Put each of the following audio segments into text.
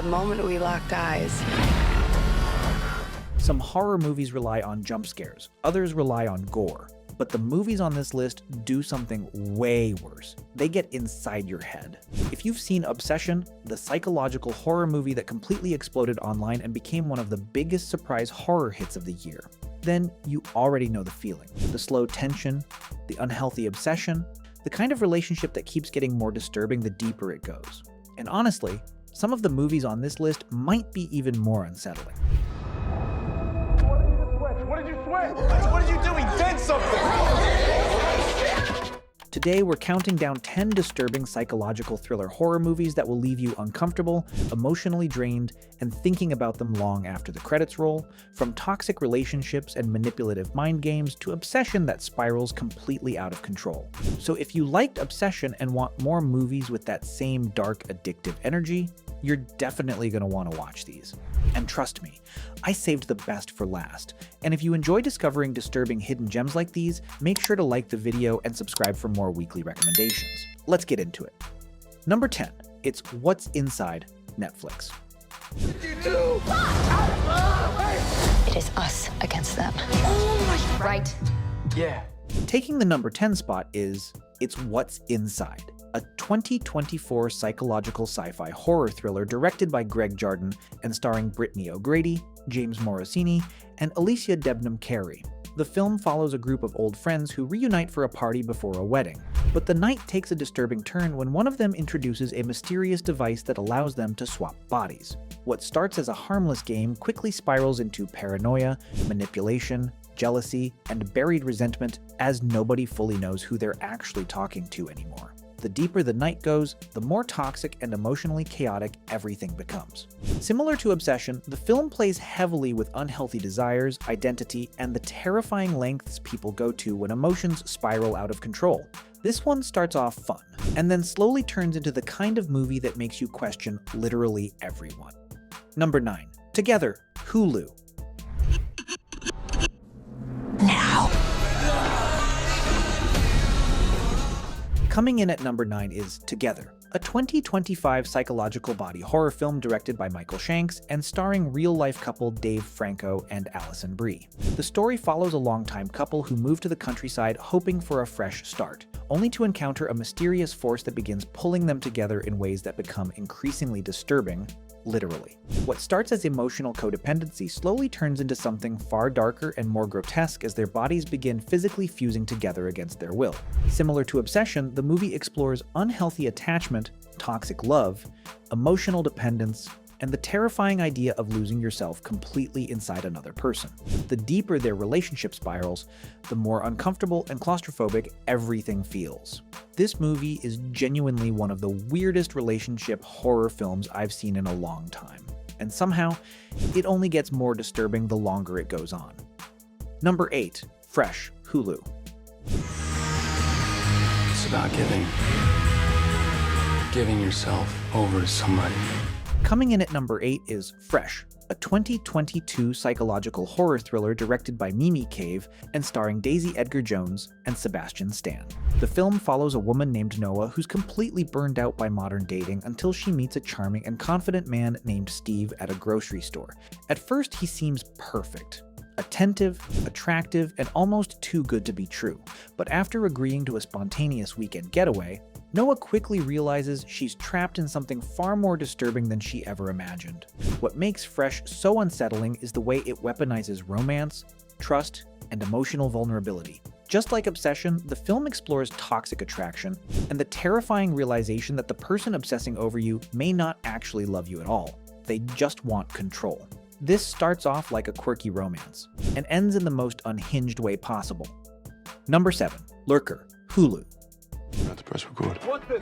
the moment we locked eyes. Some horror movies rely on jump scares, others rely on gore. But the movies on this list do something way worse. They get inside your head. If you've seen Obsession, the psychological horror movie that completely exploded online and became one of the biggest surprise horror hits of the year, then you already know the feeling. The slow tension, the unhealthy obsession, the kind of relationship that keeps getting more disturbing the deeper it goes. And honestly, some of the movies on this list might be even more unsettling. What did you sweat? What are you doing? Did something! Today, we're counting down 10 disturbing psychological thriller horror movies that will leave you uncomfortable, emotionally drained, and thinking about them long after the credits roll, from toxic relationships and manipulative mind games to obsession that spirals completely out of control. So if you liked Obsession and want more movies with that same dark, addictive energy, you're definitely going to want to watch these. And trust me, I saved the best for last. And if you enjoy discovering disturbing hidden gems like these, make sure to like the video and subscribe for more weekly recommendations. Let's get into it. Number 10, it's What's Inside Netflix. What did you do? It is us against them. Oh my... Right? Yeah. Taking the number 10 spot is It's What's Inside, a 2024 psychological sci-fi horror thriller directed by Greg Jardin and starring Brittany O'Grady, James Morosini, and Alicia Debnam Carey. The film follows a group of old friends who reunite for a party before a wedding. But the night takes a disturbing turn when one of them introduces a mysterious device that allows them to swap bodies. What starts as a harmless game quickly spirals into paranoia, manipulation, jealousy, and buried resentment as nobody fully knows who they're actually talking to anymore. The deeper the night goes, the more toxic and emotionally chaotic everything becomes. Similar to Obsession, the film plays heavily with unhealthy desires, identity, and the terrifying lengths people go to when emotions spiral out of control. This one starts off fun, and then slowly turns into the kind of movie that makes you question literally everyone. Number 9. Together, Hulu. Now. Coming in at number 9 is Together, a 2025 psychological body horror film directed by Michael Shanks and starring real-life couple Dave Franco and Allison Brie. The story follows a longtime couple who move to the countryside hoping for a fresh start, only to encounter a mysterious force that begins pulling them together in ways that become increasingly disturbing, literally. What starts as emotional codependency slowly turns into something far darker and more grotesque as their bodies begin physically fusing together against their will. Similar to Obsession, the movie explores unhealthy attachment, toxic love, emotional dependence, and the terrifying idea of losing yourself completely inside another person. The deeper their relationship spirals, the more uncomfortable and claustrophobic everything feels. This movie is genuinely one of the weirdest relationship horror films I've seen in a long time, and somehow, it only gets more disturbing the longer it goes on. Number 8, Fresh, Hulu. It's about giving yourself over to somebody. Coming in at number 8 is Fresh, a 2022 psychological horror thriller directed by Mimi Cave and starring Daisy Edgar-Jones and Sebastian Stan. The film follows a woman named Noah who's completely burned out by modern dating until she meets a charming and confident man named Steve at a grocery store. At first, he seems perfect. Attentive, attractive, and almost too good to be true. But after agreeing to a spontaneous weekend getaway, Noah quickly realizes she's trapped in something far more disturbing than she ever imagined. What makes Fresh so unsettling is the way it weaponizes romance, trust, and emotional vulnerability. Just like Obsession, the film explores toxic attraction and the terrifying realization that the person obsessing over you may not actually love you at all. They just want control. This starts off like a quirky romance and ends in the most unhinged way possible. Number 7, Lurker, Hulu. Not to press record. What the?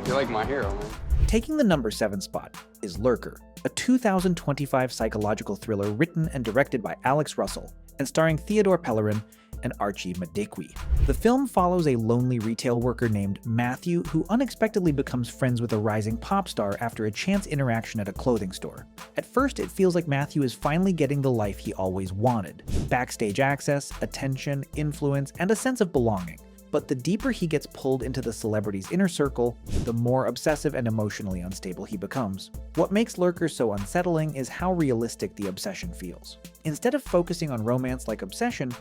You're like my hero, man. Taking the number 7 spot is Lurker, a 2025 psychological thriller written and directed by Alex Russell and starring Theodore Pellerin and Archie Madekwe. The film follows a lonely retail worker named Matthew who unexpectedly becomes friends with a rising pop star after a chance interaction at a clothing store. At first, it feels like Matthew is finally getting the life he always wanted: backstage access, attention, influence, and a sense of belonging. But the deeper he gets pulled into the celebrity's inner circle, the more obsessive and emotionally unstable he becomes. What makes Lurker so unsettling is how realistic the obsession feels. Instead of focusing on romance like Obsession,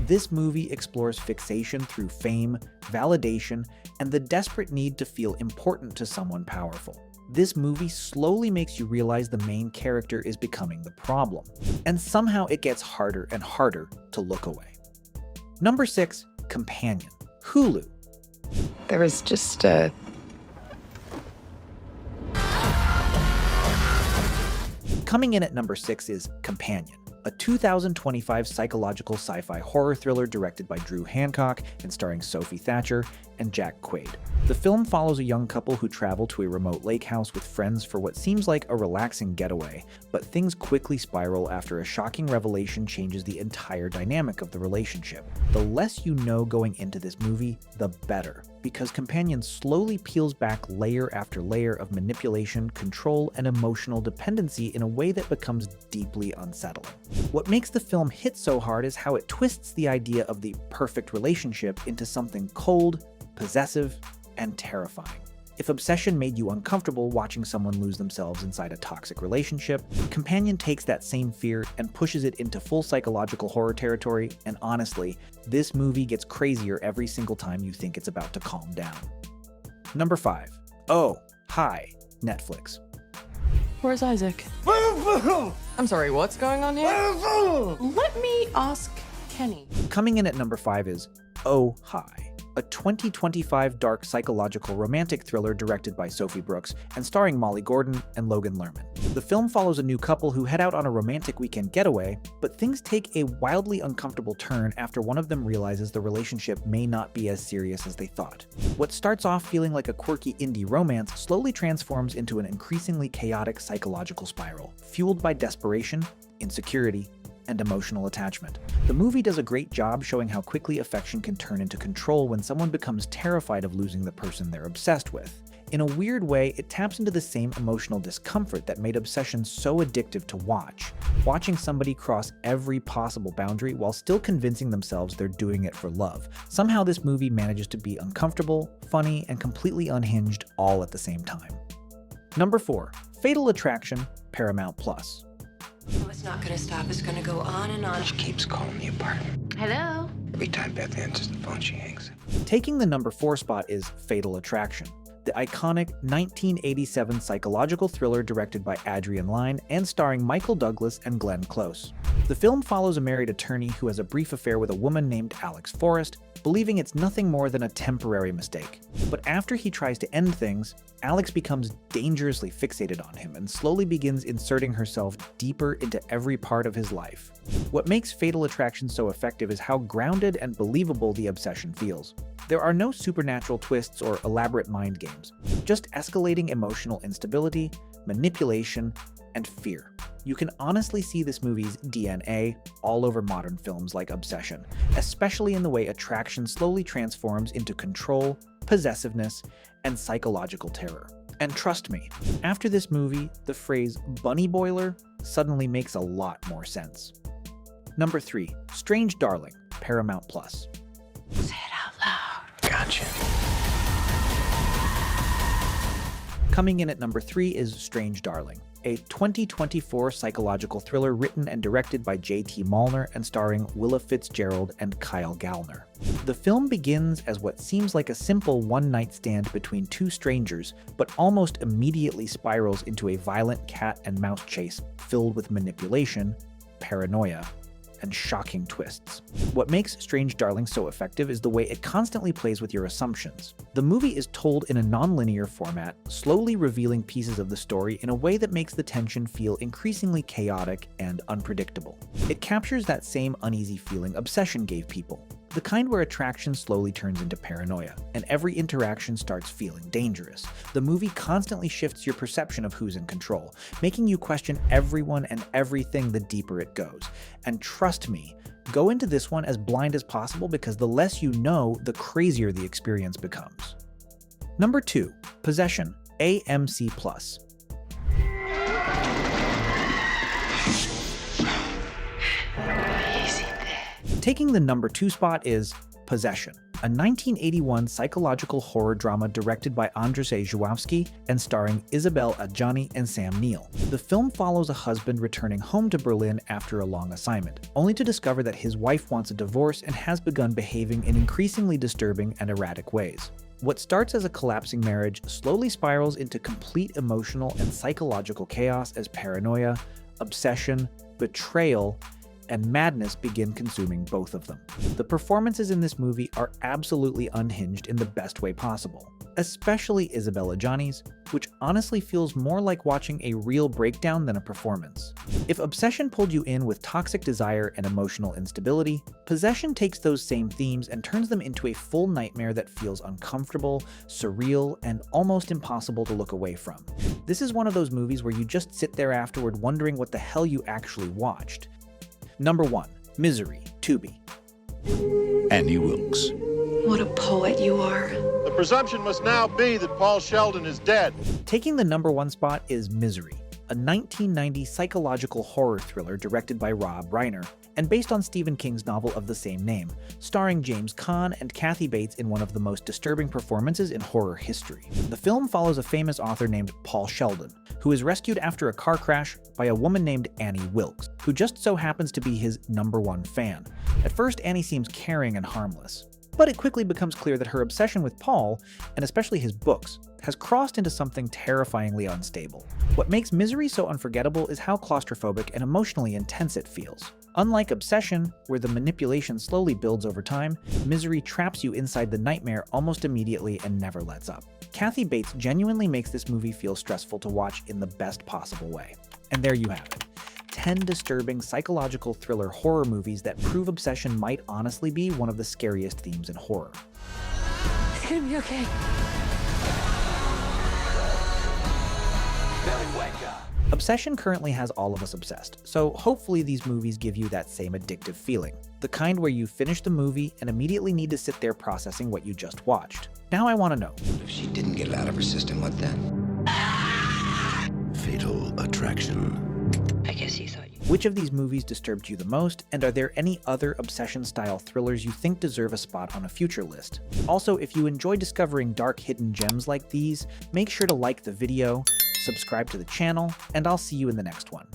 this movie explores fixation through fame, validation, and the desperate need to feel important to someone powerful. This movie slowly makes you realize the main character is becoming the problem, and somehow it gets harder and harder to look away. Number 6, Companion, Hulu. There was just a... Coming in at number 6 is Companion, a 2025 psychological sci-fi horror thriller directed by Drew Hancock and starring Sophie Thatcher and Jack Quaid. The film follows a young couple who travel to a remote lake house with friends for what seems like a relaxing getaway, but things quickly spiral after a shocking revelation changes the entire dynamic of the relationship. The less you know going into this movie, the better, because Companion slowly peels back layer after layer of manipulation, control, and emotional dependency in a way that becomes deeply unsettling. What makes the film hit so hard is how it twists the idea of the perfect relationship into something cold, possessive, and terrifying. If Obsession made you uncomfortable watching someone lose themselves inside a toxic relationship, Companion takes that same fear and pushes it into full psychological horror territory, and honestly, this movie gets crazier every single time you think it's about to calm down. Number 5. Oh, Hi, Netflix. Where's Isaac? I'm sorry, what's going on here? Let me ask Kenny. Coming in at number 5 is Oh, Hi, a 2025 dark psychological romantic thriller directed by Sophie Brooks and starring Molly Gordon and Logan Lerman. The film follows a new couple who head out on a romantic weekend getaway, but things take a wildly uncomfortable turn after one of them realizes the relationship may not be as serious as they thought. What starts off feeling like a quirky indie romance slowly transforms into an increasingly chaotic psychological spiral, fueled by desperation, insecurity, and emotional attachment. The movie does a great job showing how quickly affection can turn into control when someone becomes terrified of losing the person they're obsessed with. In a weird way, it taps into the same emotional discomfort that made Obsession so addictive to watch. Watching somebody cross every possible boundary while still convincing themselves they're doing it for love. Somehow this movie manages to be uncomfortable, funny, and completely unhinged all at the same time. Number 4, Fatal Attraction, Paramount+. Oh, it's not gonna stop. It's gonna go on and on. She keeps calling the apartment. Hello? Every time Beth answers the phone, she hangs it. Taking the number 4 spot is Fatal Attraction, the iconic 1987 psychological thriller directed by Adrian Lyne and starring Michael Douglas and Glenn Close. The film follows a married attorney who has a brief affair with a woman named Alex Forrest, believing it's nothing more than a temporary mistake. But after he tries to end things, Alex becomes dangerously fixated on him and slowly begins inserting herself deeper into every part of his life. What makes Fatal Attraction so effective is how grounded and believable the obsession feels. There are no supernatural twists or elaborate mind games, just escalating emotional instability, manipulation, and fear. You can honestly see this movie's DNA all over modern films like Obsession, especially in the way attraction slowly transforms into control, possessiveness, and psychological terror. And trust me, after this movie, the phrase bunny boiler suddenly makes a lot more sense. Number 3, Strange Darling, Paramount+. Say it out loud. Gotcha. Coming in at number 3 is Strange Darling, a 2024 psychological thriller written and directed by J.T. Malner and starring Willa Fitzgerald and Kyle Gallner. The film begins as what seems like a simple one-night stand between two strangers, but almost immediately spirals into a violent cat and mouse chase filled with manipulation, paranoia, and shocking twists. What makes Strange Darling so effective is the way it constantly plays with your assumptions. The movie is told in a non-linear format, slowly revealing pieces of the story in a way that makes the tension feel increasingly chaotic and unpredictable. It captures that same uneasy feeling Obsession gave people, the kind where attraction slowly turns into paranoia, and every interaction starts feeling dangerous. The movie constantly shifts your perception of who's in control, making you question everyone and everything the deeper it goes. And trust me, go into this one as blind as possible because the less you know, the crazier the experience becomes. Number 2, Possession, AMC+. Taking the number 2 spot is Possession, a 1981 psychological horror drama directed by Andrzej Żuławski and starring Isabelle Adjani and Sam Neill. The film follows a husband returning home to Berlin after a long assignment, only to discover that his wife wants a divorce and has begun behaving in increasingly disturbing and erratic ways. What starts as a collapsing marriage slowly spirals into complete emotional and psychological chaos as paranoia, obsession, betrayal, and madness begin consuming both of them. The performances in this movie are absolutely unhinged in the best way possible, especially Isabelle Adjani's, which honestly feels more like watching a real breakdown than a performance. If Obsession pulled you in with toxic desire and emotional instability, Possession takes those same themes and turns them into a full nightmare that feels uncomfortable, surreal, and almost impossible to look away from. This is one of those movies where you just sit there afterward wondering what the hell you actually watched. Number 1. Misery, Tubi. Annie Wilkes. What a poet you are. The presumption must now be that Paul Sheldon is dead. Taking the number 1 spot is Misery, a 1990 psychological horror thriller directed by Rob Reiner and based on Stephen King's novel of the same name, starring James Caan and Kathy Bates in one of the most disturbing performances in horror history. The film follows a famous author named Paul Sheldon, who is rescued after a car crash by a woman named Annie Wilkes, who just so happens to be his number 1 fan. At first, Annie seems caring and harmless, but it quickly becomes clear that her obsession with Paul, and especially his books, has crossed into something terrifyingly unstable. What makes Misery so unforgettable is how claustrophobic and emotionally intense it feels. Unlike Obsession, where the manipulation slowly builds over time, Misery traps you inside the nightmare almost immediately and never lets up. Kathy Bates genuinely makes this movie feel stressful to watch in the best possible way. And there you have it. 10 disturbing psychological thriller horror movies that prove obsession might honestly be one of the scariest themes in horror. It's gonna be okay. Obsession currently has all of us obsessed, so hopefully these movies give you that same addictive feeling. The kind where you finish the movie and immediately need to sit there processing what you just watched. Now I want to know. If she didn't get it out of her system, what then? Fatal Attraction. I guess you thought you... Which of these movies disturbed you the most, and are there any other Obsession-style thrillers you think deserve a spot on a future list? Also, if you enjoy discovering dark hidden gems like these, make sure to like the video, subscribe to the channel, and I'll see you in the next one.